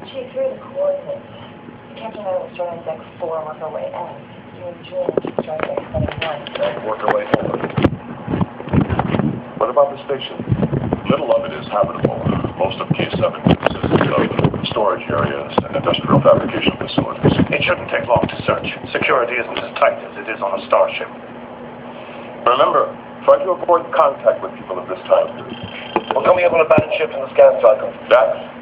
Chief, here are the coordinates. Captain and I will start on deck 4 and work our way out. You and Julian should start deck 21. And work our way forward. What about the station? Little of it is habitable. Most of K7 consists of storage areas and industrial fabrication facilities. It shouldn't take long to search. Security isn't as tight as it is on a starship. Remember, try to avoid contact with people at this time period. Well, can we have an abandoned ship in the scan cycle? That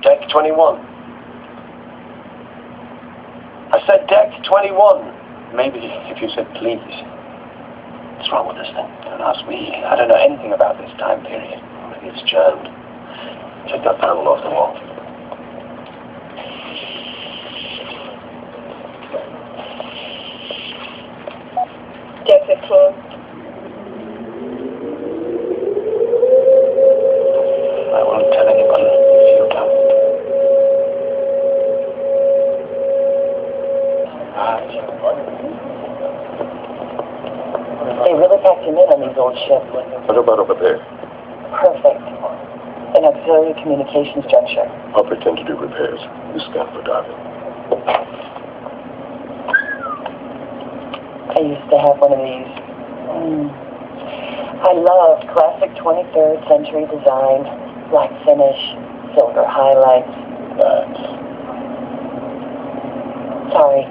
Deck 21. I said deck 21. Maybe if you said please. What's wrong with this thing? Don't ask me. I don't know anything about this time period. Maybe it's jammed. Check that panel off the wall. Decks are closed. I won't tell anyone if you don't. They really packed him in on these old ships. what about over there? Perfect. An auxiliary communication structure. I'll pretend to do repairs. You scan for Darwin. I used to have one of these. I loved classic 23rd century design, black finish, silver highlights. Sorry.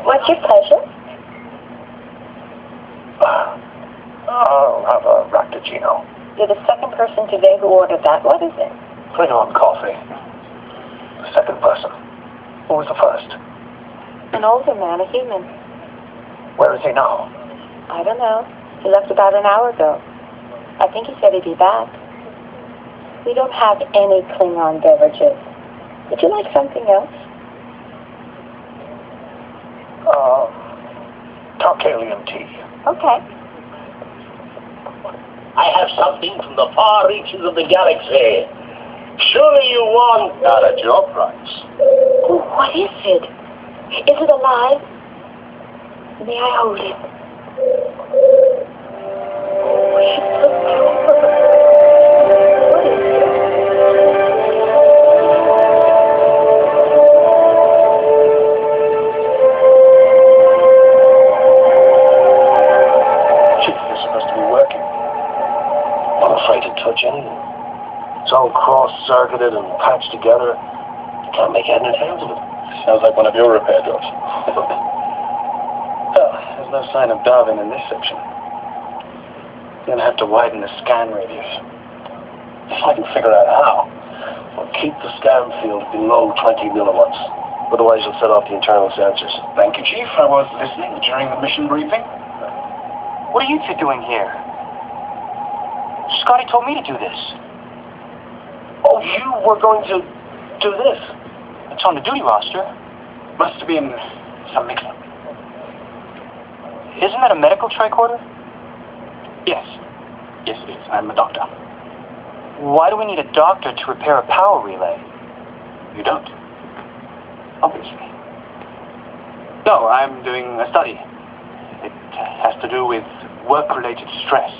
What's your pleasure? I'll have a Ractigino. You're the second person today who ordered that. What is it? Bring on coffee. The second person. Who was the first? An older man, a human. Where is he now? I don't know. He left about an hour ago. I think he said he'd be back. We don't have any Klingon beverages. Would you like something else? Tarkalian tea. Okay. I have something from the far reaches of the galaxy. Surely you want... Not at your price. Oh, what is it? Is it alive? May I hold it? Oh, it's so beautiful. What is it? Touch anything. It's all cross-circuited and patched together. You can't make head and tails of it. Sounds like one of your repair jobs. Well, there's no sign of Darwin in this section. You're gonna have to widen the scan radius. If I can figure out how, we'll keep the scan field below 20 milliwatts. Otherwise, you'll set off the internal sensors. Thank you, Chief. I was listening during the mission briefing. What are you two doing here? Scotty told me to do this. Oh, you were going to... do this? It's on the duty roster. Must have been some mix-up. Isn't that a medical tricorder? Yes. Yes, it is. I'm a doctor. Why do we need a doctor to repair a power relay? You don't. Obviously. No, I'm doing a study. It has to do with work-related stress.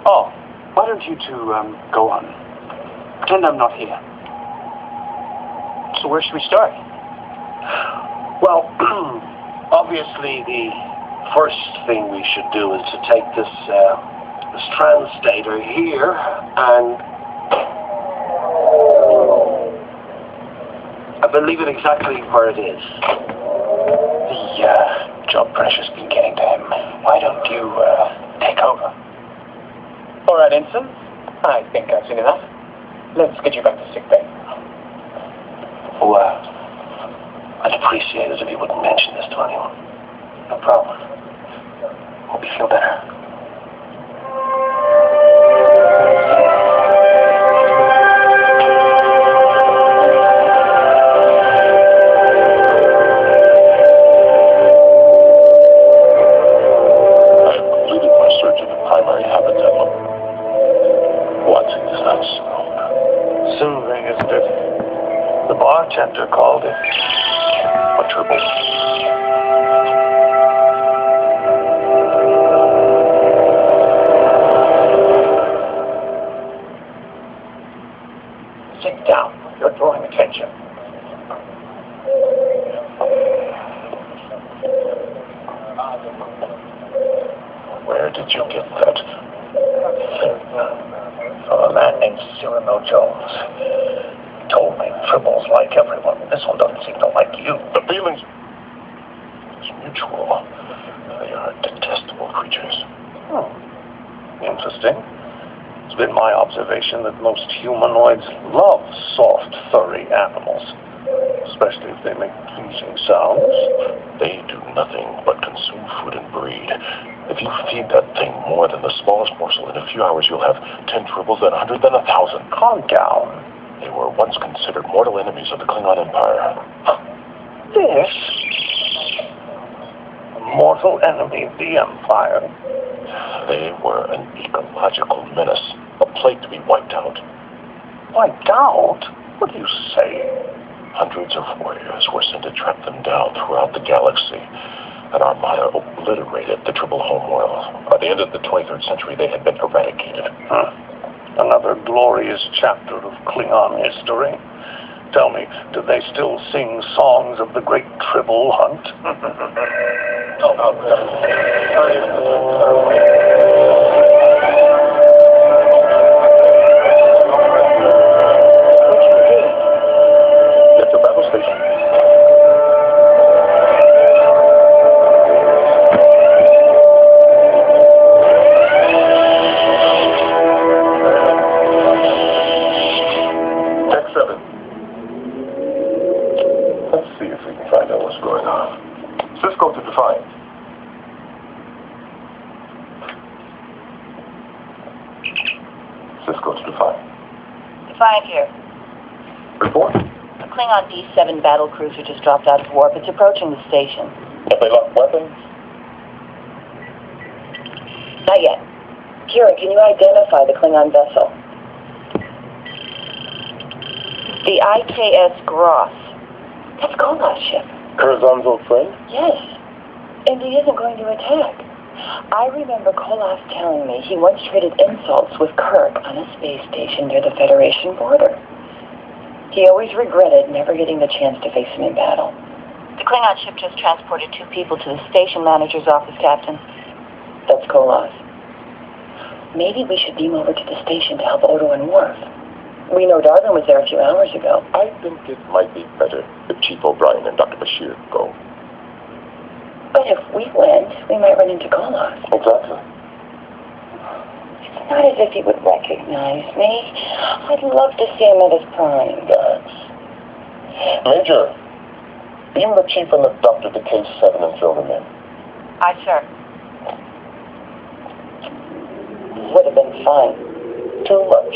Oh, why don't you two go on? Pretend I'm not here. So where should we start? Well, obviously the first thing we should do is to take this translator here and leave it exactly where it is. The job pressure's been getting to him. Why don't you take over? All right, Ensign. I think I've seen enough. Let's get you back to sick bay. Oh, I'd appreciate it if you wouldn't mention this to anyone. No problem. Hope you feel better. Bartender called it a triple. Sit down. You're drawing attention. Where did you get that? From a man named Cyrano Jones. Told me triples like everyone. This one doesn't seem to like you. The feelings is mutual. They are detestable creatures. Interesting. It's been my observation that most humanoids love soft, furry animals, especially if they make pleasing sounds. They do nothing but consume food and breed. If you feed that thing more than the smallest morsel, in a few hours you'll have 10 triples, then 100, then 1,000. Calm down. They were once considered mortal enemies of the Klingon Empire. This? A mortal enemy of the Empire? They were an ecological menace, a plague to be wiped out. Wiped out? What do you say? Hundreds of warriors were sent to track them down throughout the galaxy. An armada obliterated the triple homeworld. By the end of the 23rd century, they had been eradicated. Another glorious chapter of Klingon history. Tell me, do they still sing songs of the great tribble hunt? Get to battle station. Cisco to Defiant. Cisco to Defiant. Defiant here. Report. The Klingon D7 battle cruiser just dropped out of warp. It's approaching the station. Have they locked weapons? Not yet. Kira, can you identify the Klingon vessel? The IKS Gross. That's Kolar's ship. Curzon's old friend? Yes. And he isn't going to attack. I remember Kolas telling me he once traded insults with Kirk on a space station near the Federation border. He always regretted never getting the chance to face him in battle. The Klingon ship just transported 2 people to the station manager's office, Captain. That's Kolas. Maybe we should beam over to the station to help Odo and Worf. We know Darwin was there a few hours ago. I think it might be better if Chief O'Brien and Dr. Bashir go. But if we went, we might run into Kolas. Exactly. It's not as if he would recognize me. I'd love to see him at his prime. Thanks. Major, beam the Chief and the Doctor to Case 7 and fill them in. Aye, sir. Would have been fine. Too much.